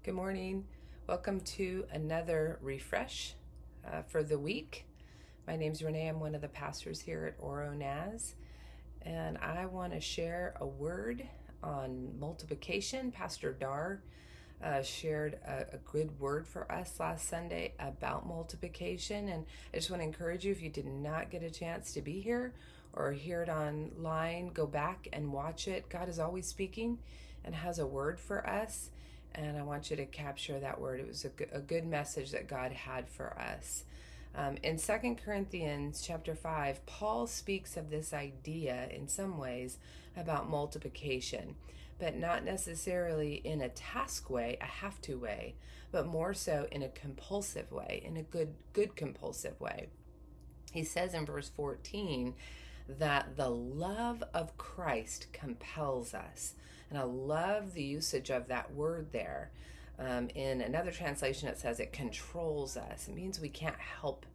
Good morning. Welcome to another refresh for the week. My name's Renee. I'm one of the pastors here at OroNaz, and I want to share a word on multiplication. Pastor Dar shared a good word for us last Sunday about multiplication, and I just want to encourage you, if you did not get a chance to be here or hear it online, go back and watch it. God is always speaking and has a word for us, and I want you to capture that word. It was a good message that God had for us. In 2 Corinthians chapter 5, Paul speaks of this idea in some ways about multiplication, but not necessarily in a task way, a have to way, but more so in a compulsive way, in a good compulsive way. He says in verse 14 that the love of Christ compels us. And I love the usage of that word there. In another translation, it says it controls us. It means we can't help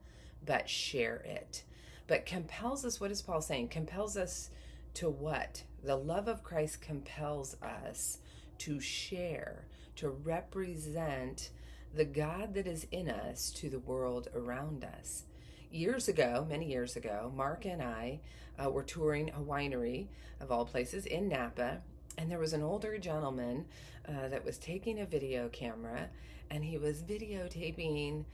but share it. But compels us, what is Paul saying? Compels us to what? The love of Christ compels us to share, to represent the God that is in us to the world around us. Years ago, many years ago, Mark and I were touring a winery, of all places, in Napa, and there was an older gentleman that was taking a video camera, and he was videotaping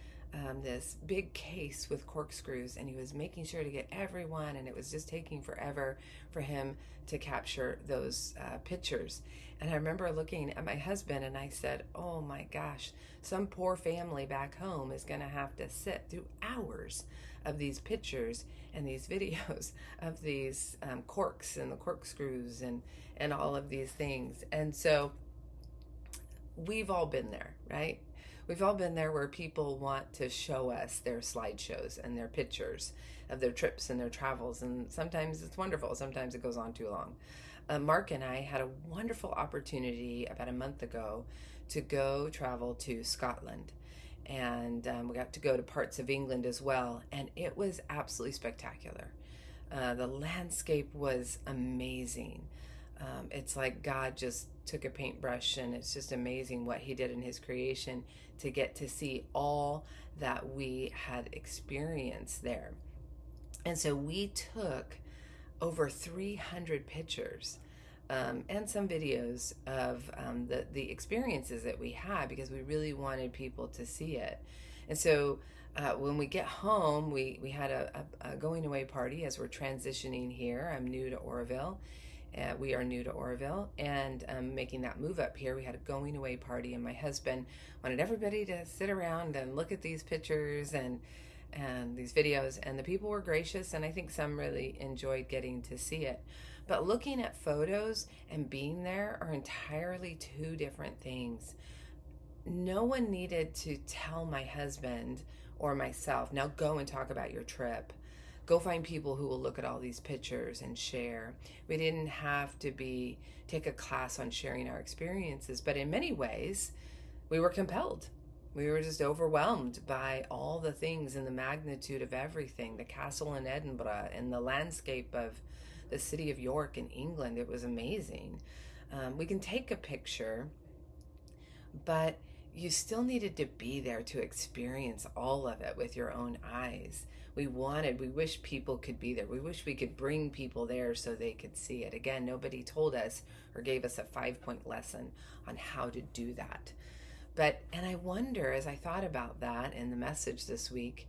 this big case with corkscrews, and he was making sure to get everyone, and it was just taking forever for him to capture those pictures. And I remember looking at my husband, and I said, oh my gosh, some poor family back home is going to have to sit through hours of these pictures and these videos of these corks and the corkscrews and all of these things. And so we've all been there, right? We've all been there where people want to show us their slideshows and their pictures of their trips and their travels. And sometimes it's wonderful. Sometimes it goes on too long. Mark and I had a wonderful opportunity about a month ago to go travel to Scotland. And we got to go to parts of England as well. And it was absolutely spectacular. The landscape was amazing. It's like God just took a paintbrush, and it's just amazing what he did in his creation to get to see all that we had experienced there. And so we took over 300 pictures and some videos of the experiences that we had, because we really wanted people to see it. And so when we get home, we had a going away party as we're transitioning here. I'm new to Oroville. We are new to Oroville and making that move up here. We had a going away party, and my husband wanted everybody to sit around and look at these pictures and these videos, and the people were gracious, and I think some really enjoyed getting to see it. But looking at photos and being there are entirely two different things. No one needed to tell my husband or myself, now go and talk about your trip. Go find people who will look at all these pictures and share. We didn't have to take a class on sharing our experiences, but in many ways, we were compelled. We were just overwhelmed by all the things and the magnitude of everything. The castle in Edinburgh and the landscape of the city of York in England. It was amazing. We can take a picture, but you still needed to be there to experience all of it with your own eyes. We wish people could be there. We wish we could bring people there so they could see it. Again, nobody told us or gave us a 5-point lesson on how to do that. And I wonder, as I thought about that in the message this week,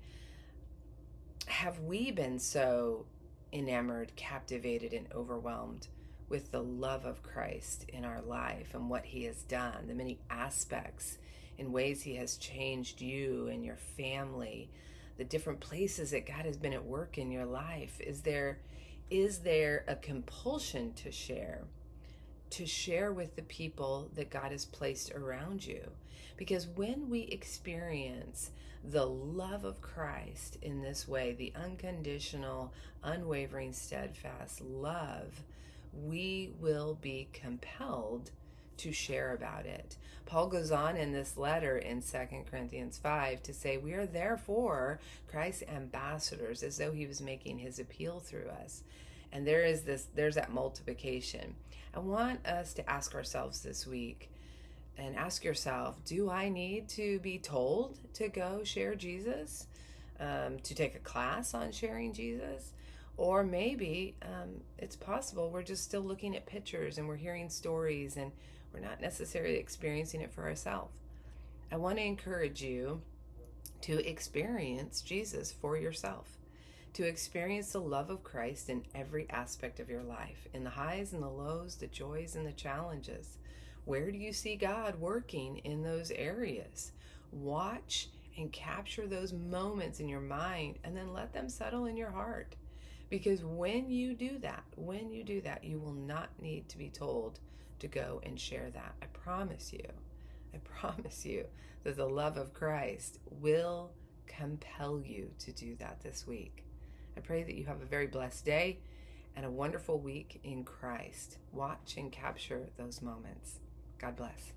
have we been so enamored, captivated, and overwhelmed with the love of Christ in our life and what he has done, the many aspects in ways he has changed you and your family, the different places that God has been at work in your life? Is there a compulsion to share with the people that God has placed around you? Because when we experience the love of Christ in this way, the unconditional, unwavering, steadfast love, we will be compelled to share about it. Paul goes on in this letter in 2 Corinthians 5 to say, we are therefore Christ's ambassadors, as though he was making his appeal through us. And there's that multiplication. I want us to ask ourselves this week, and ask yourself, do I need to be told to go share Jesus? To take a class on sharing Jesus? Or maybe it's possible we're just still looking at pictures and we're hearing stories and we're not necessarily experiencing it for ourselves. I want to encourage you to experience Jesus for yourself, to experience the love of Christ in every aspect of your life, in the highs and the lows, the joys and the challenges. Where do you see God working in those areas? Watch and capture those moments in your mind and then let them settle in your heart. Because when you do that, you will not need to be told to go and share that. I promise you that the love of Christ will compel you to do that this week. I pray that you have a very blessed day and a wonderful week in Christ. Watch and capture those moments. God bless.